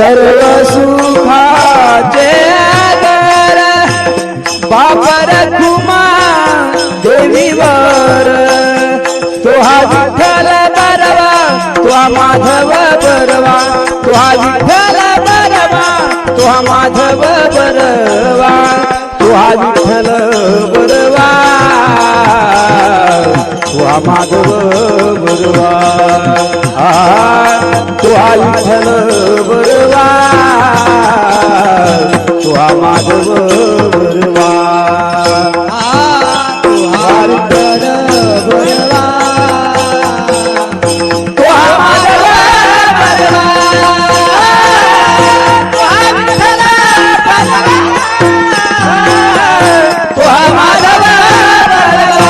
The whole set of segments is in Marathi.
सर्व सुखाचे आधार बापर खुमा देवीवर तो हा विठ्ठल बरवा तो हा माधव बरवा तो हा विठ्ठल बरवा तो हा माधव बरवा तो हा विठ्ठल बरवा तो हा माधव बरवा तो हा विठ्ठल बरवा तो हा माधव बरवा तो हा विठ्ठल बरवा तो हा माधव बरवा तो हा विठ्ठल बरवा तो हा माधव बरवा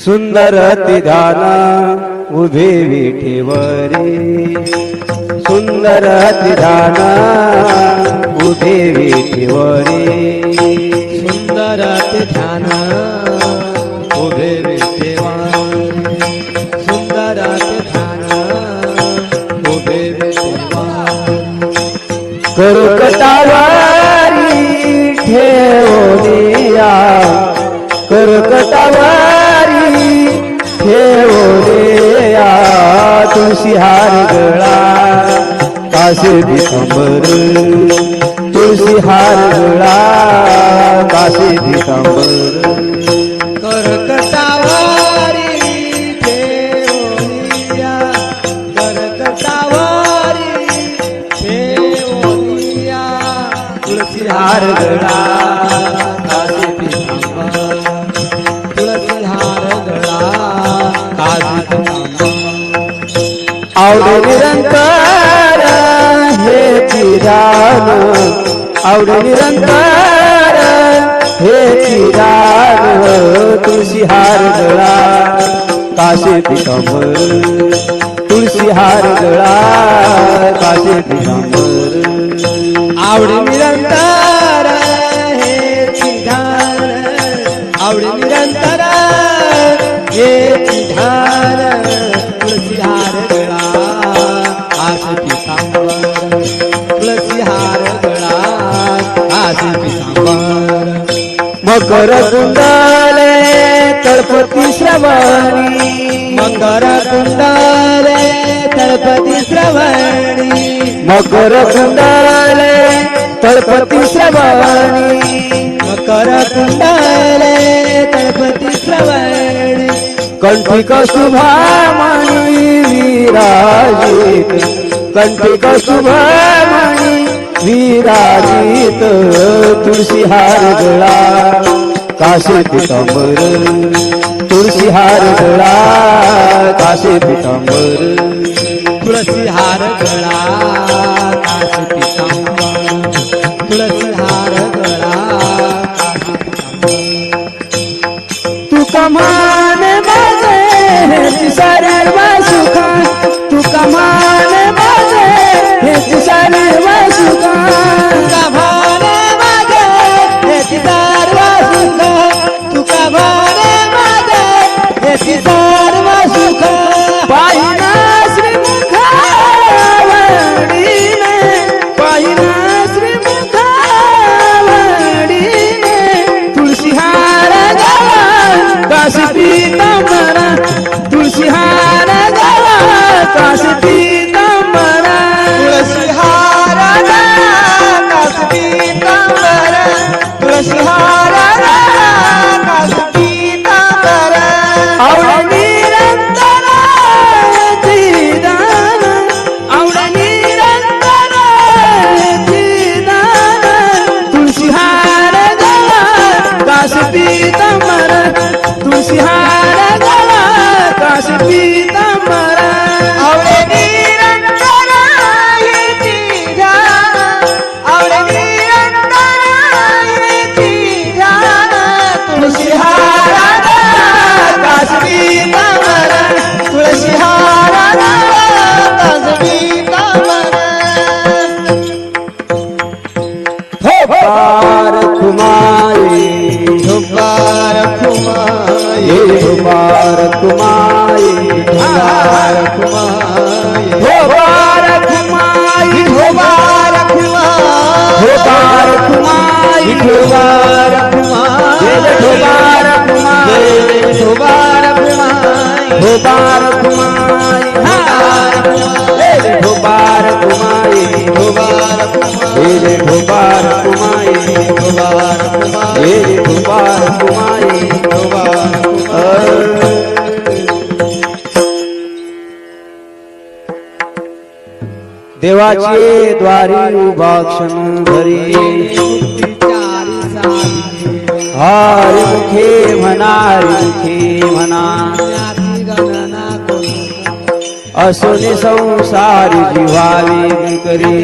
सुंदर तिधान उभे विठेवरी सुंदर तिधान उभे विठेवरी सुंदर ते ध्यान उभे विठेवारी सुंदर ते ध्यान उभे विठेवारी कर्कटावारी ठेवलिया कर्कटावारी ठेवलिया तुळशी हार गळा कासे दिसंबर तुळशी हार गळा कासे दिसंबर कर्कटावारी ठेवलिया कर्कटावारी ठेवलिया तुळशी हार गळा काशी पितांबर तुळशी हार गळा काशी पितांबर आवडे निरंतर हे चिराग आवडे निरंतर हे चिराग तुळशी हार गळा काशे पितांबर तुळशी हार गळा काशे पितांबर आवडी निरंतर हे चिधान आवडी निरंतर हे चिधान तुळशी हार गळा काशी पितांबर तुळशी हार गळा काशी पितांबर मकर कुंडले तळपती श्रवणी मकर कुंडले तळपती श्रवणी मकर कुंडले तळपती श्रवणी मकर कुंडले तळपती श्रवणी कंठिक शुभामणी विराजित कंठिक शुभामणी विराजित तुळशी हार गळा काशे पितांबर तुळशी हार गळा काशे पितांबर तुळशी हार गळा काशी पितांबर तुळशी हार गळा काशी पितांबर तू कमान माझे हेची सर्व सुखा तू कमान माझे हेची सर्व सुखा तुका भाने माझे हेची सर्व सुख तुका भाने माझे हेची सर्व सुख पाहिना श्रीमुखावडीने पाहिना श्रीमुखावडीने तुळशी हार गळा काशी पितांबर तुळशी हार गळा काशी पितांबर तुळशी हार गळा ये धोबार कुमाई धोबार कुमाई धोबार कुमाई धोबार कुमाई धोबार कुमाई धोबार कुमाई ये धोबार कुमाई धोबार कुमाई धोबार कुमाई ये धोबार कुमाई धोबार कुमाई ये धोबार कुमाई धोबार कुमाई ये धोबार कुमाई धोबार देवाचे द्वारी उभा क्षण धरी हरी मुखे म्हणा असोने संसारी जीवावी करी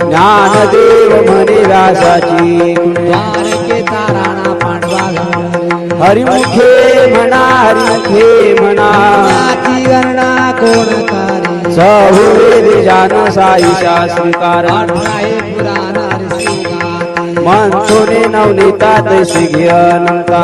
ज्ञानदेव म्हणे व्यासाची हरिमुखे म्हणा सहुवेद जान साई शास्त्रीकार मन सोने नवनीता तैसी घे अनंता